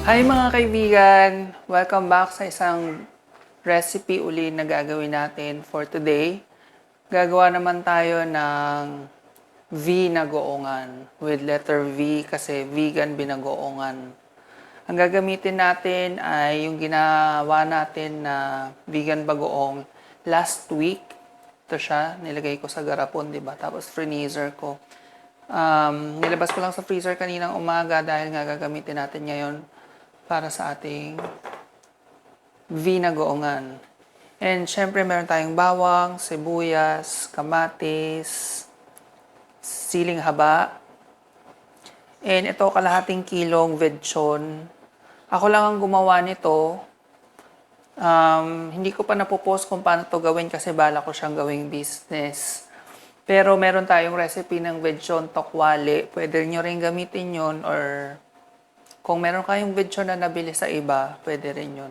Hi mga kaibigan! Welcome back sa isang recipe uli na gagawin natin for today. Gagawa naman tayo ng Vinagoongan with letter V kasi Vegan Bagoongan. Ang gagamitin natin ay yung ginawa natin na Vegan Bagoong last week. Ito siya, nilagay ko sa garapon, diba? Tapos freezer ko. Nilabas ko lang sa freezer kaninang umaga dahil nga gagamitin natin ngayon para sa ating vinagoongan. And syempre meron tayong bawang, sibuyas, kamatis, siling haba. And ito kalahating kilong Vegchon. Ako lang ang gumawa nito. Hindi ko pa napopost kung paano to gawin kasi bala ko siyang gawing business. Pero meron tayong recipe ng Vegchon tokwali. Pwede nyo rin gamitin yon, or kung meron kayong Vegchon na nabili sa iba, pwede rin yun.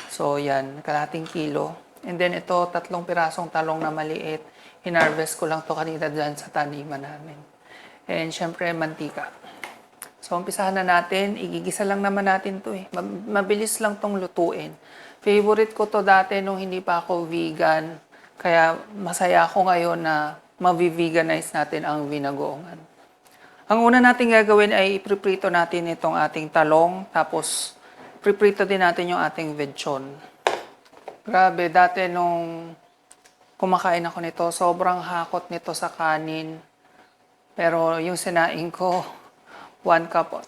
So, yan. Kalahating kilo. And then, ito, 3 pirasong talong na maliit. Hinarvest ko lang to kanina dyan sa taniman namin. And, syempre, mantika. So, umpisahan na natin. Igigisa lang naman natin to eh. Mabilis lang tong lutuin. Favorite ko to dati nung hindi pa ako vegan. Kaya, masaya ako ngayon na ma-veganize natin ang vinagoongan. Ang una natin gagawin ay ipriprito natin itong ating talong, tapos priprito din natin yung ating Vegchon. Grabe, dati nung kumakain ako nito, sobrang hakot nito sa kanin. Pero yung sinaing ko,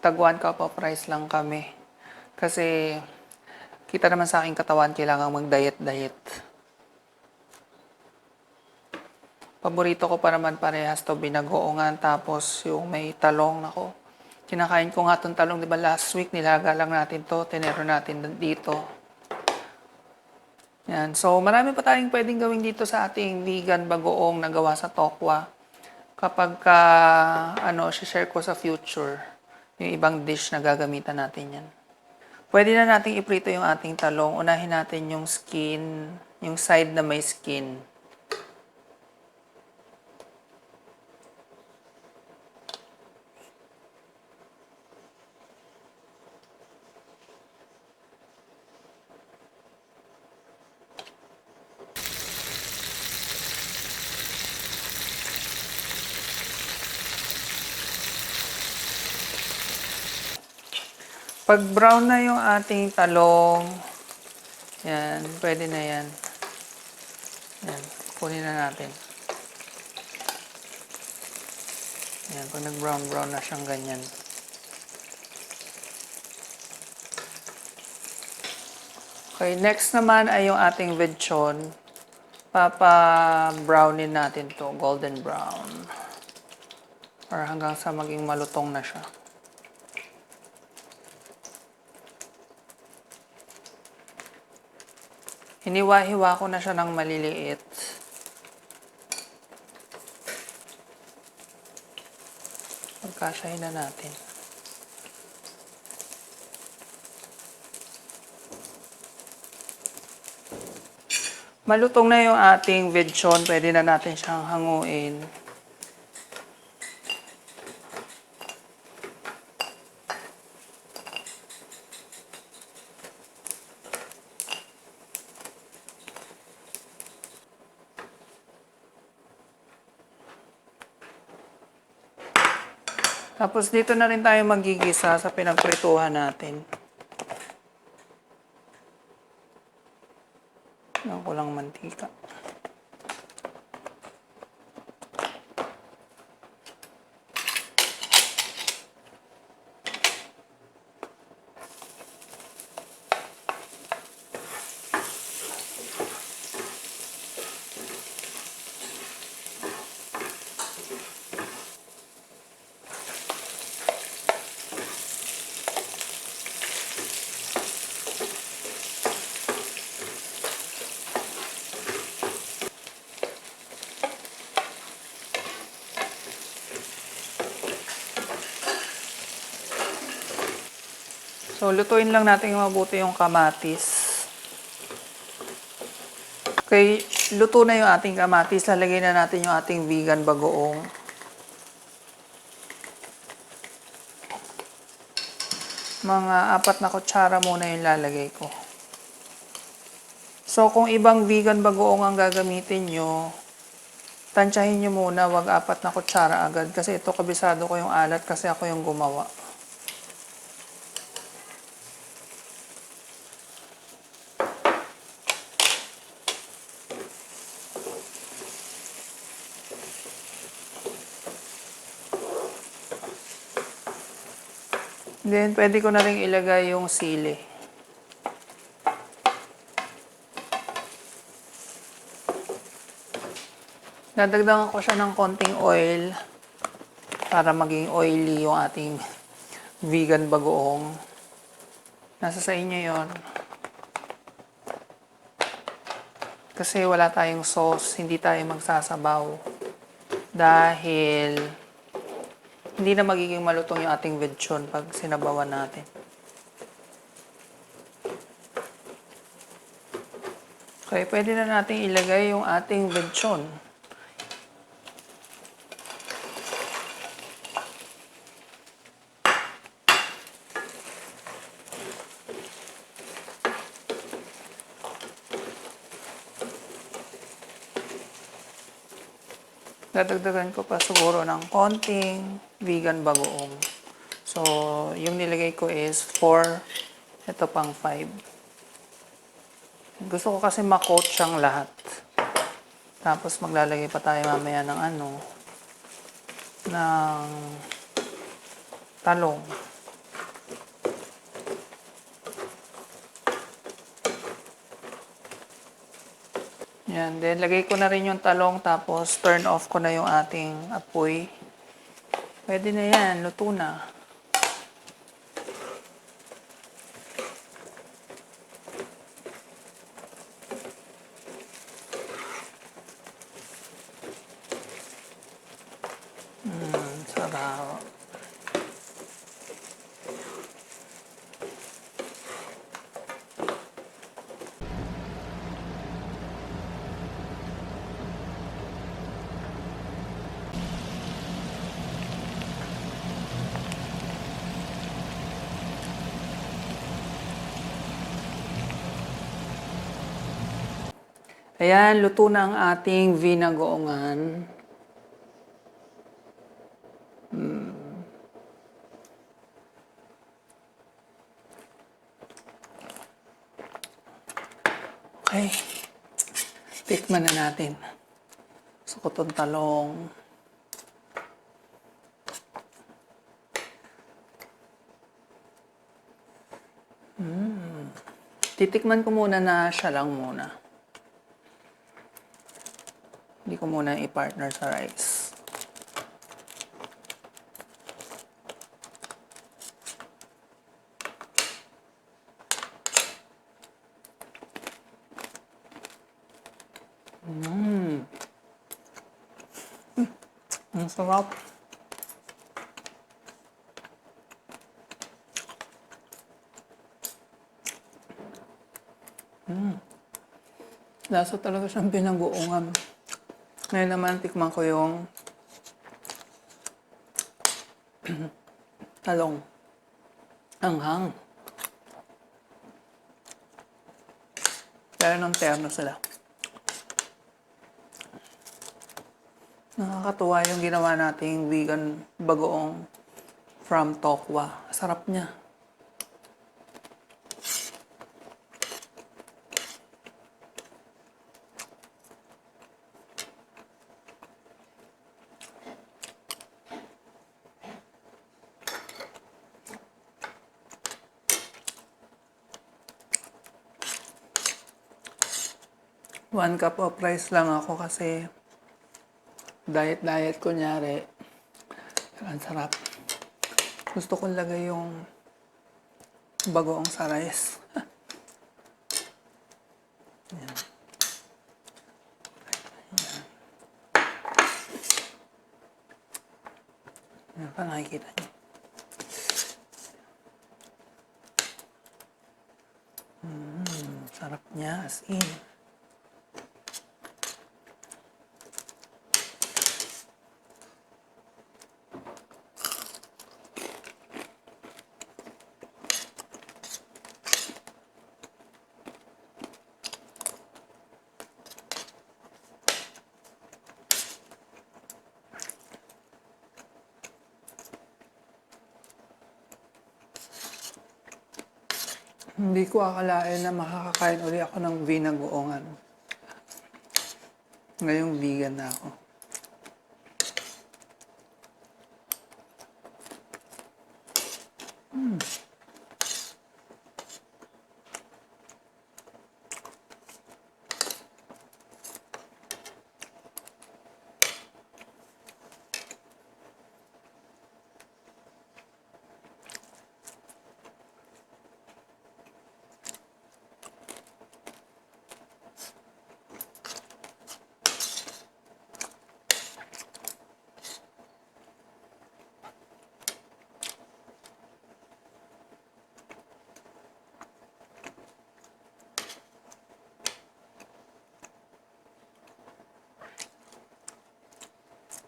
tag 1 cup of rice lang kami. Kasi kita naman sa aking katawan, kailangan mag-diet-diet. Paborito ko pa naman parehas to binagoongan, tapos yung may talong. Ako, kinakain ko nga itong talong, diba last week nilaga lang natin to, tinero natin dito. Yan. So marami pa tayong pwedeng gawin dito sa ating vegan bagoong na gawa sa tokwa. Kapag share ko sa future yung ibang dish na gagamitan natin yan. Pwede na nating iprito yung ating talong. Unahin natin yung skin, yung side na may skin. Pag brown na yung ating talong, yan, pwede na yan. Yan, kunin na natin. Yan, pag nag-brown na siyang ganyan. Okay, next naman ay yung ating Vegchon. Papa-brownin natin to, golden brown. Or hanggang sa maging malutong na siya. Hiniwa-hiwa ko na siya ng maliliit. Pagkasyahin na natin. Malutong na yung ating Vegchon, pwede na natin siyang hanguin. Tapos dito na rin tayo magigisa sa pinagprituhan natin. Lang ko lang mantika. So, lutuin lang natin mabuti yung kamatis. Okay, luto na yung ating kamatis. Lalagay na natin yung ating vegan bagoong. Mga 4 na kutsara muna yung lalagay ko. So, kung ibang vegan bagoong ang gagamitin nyo, tansyahin nyo muna, wag 4 na kutsara agad. Kasi ito, kabisado ko yung alat kasi ako yung gumawa. Then, pwede ko na rin ilagay yung sili. Dadagdagan ko siya ng konting oil para maging oily yung ating vegan bagoong. Nasa sa inyo yon. Kasi wala tayong sauce, hindi tayo magsasabaw. Dahil hindi na magiging malutong yung ating vegchon pag sinabawan natin. Okay, pwede na natin ilagay yung ating vegchon. Dadagdagan ko pa siguro ng konting vegan bagoong. So, yung nilagay ko is 4, ito pang 5. Gusto ko kasi ma-coat siyang lahat. Tapos maglalagay pa tayo mamaya ng ng talong. Yan, then lagay ko na rin yung talong tapos turn off ko na yung ating apoy. Pwede na yan, luto na. Sarap. Ayan, luto na ang ating vinagoongan. Okay. Tikman na natin. Sukotong talong. Titikman ko muna na siya lang muna. Hindi ko muna i-partner sa rice. Ang sarap. Lasa talaga siyang binagoongan. Ngayon naman, tikman ko yung talong. Anghang. Pero nung terno sila. Nakakatuwa yung ginawa nating vegan bagoong from tokwa. Sarap niya. One cup of rice lang ako kasi diet kunyari. Ang sarap. Gusto kong lagay yung bagoong sa rice. Yan. Yan pa nakikita niyo. Sarap niya as in. Hindi ko akalain na makakakain uli ako ng vinagoongan. Ngayong vegan na ako.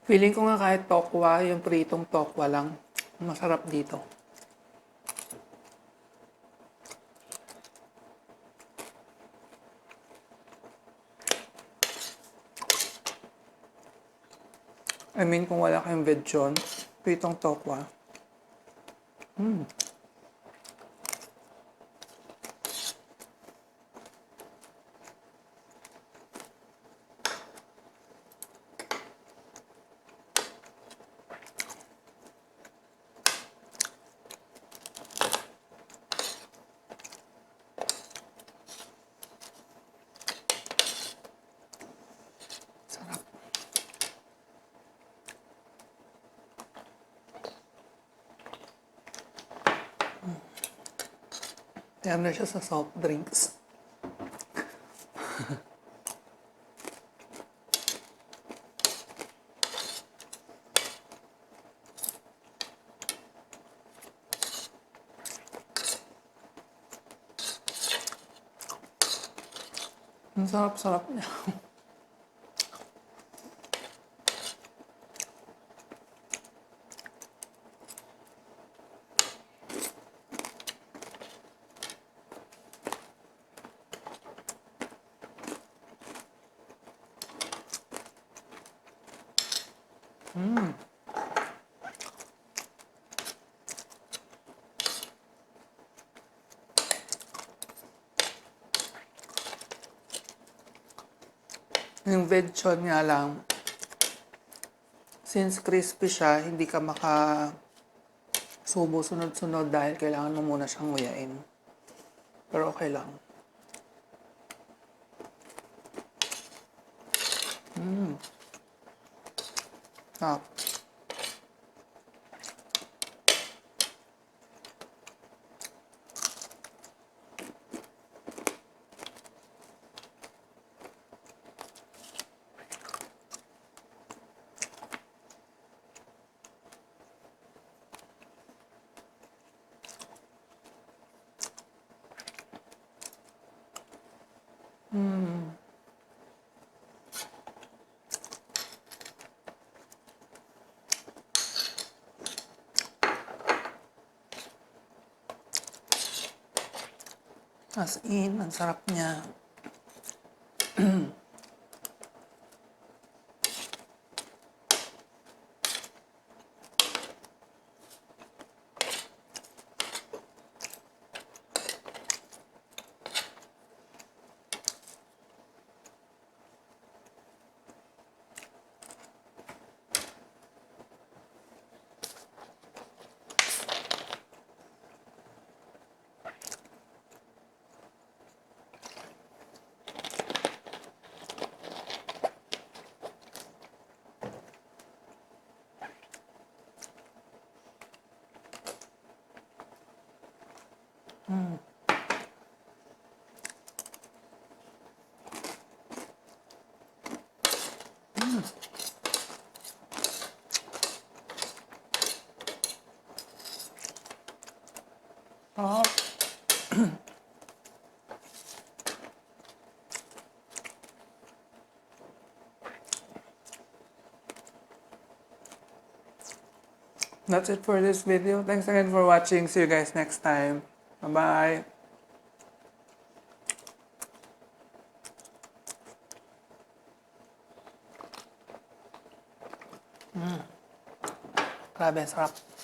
Feeling ko nga kahit tokwa, yung pritong tokwa lang, masarap dito. I mean, kung wala kayong Vegchon, pritong tokwa. Sarap. Kaya na siya sa soft drinks. Ang sarap-sarap niya. Yung Vegchon nga lang, since crispy siya, hindi ka subo sunod-sunod dahil kailangan mo muna siyang nguyain. Pero okay lang. Sarap. As in, ang sarap niya. Sarap. That's it for this video. Thanks again for watching. See you guys next time. Bye-bye. Grabe, sarap.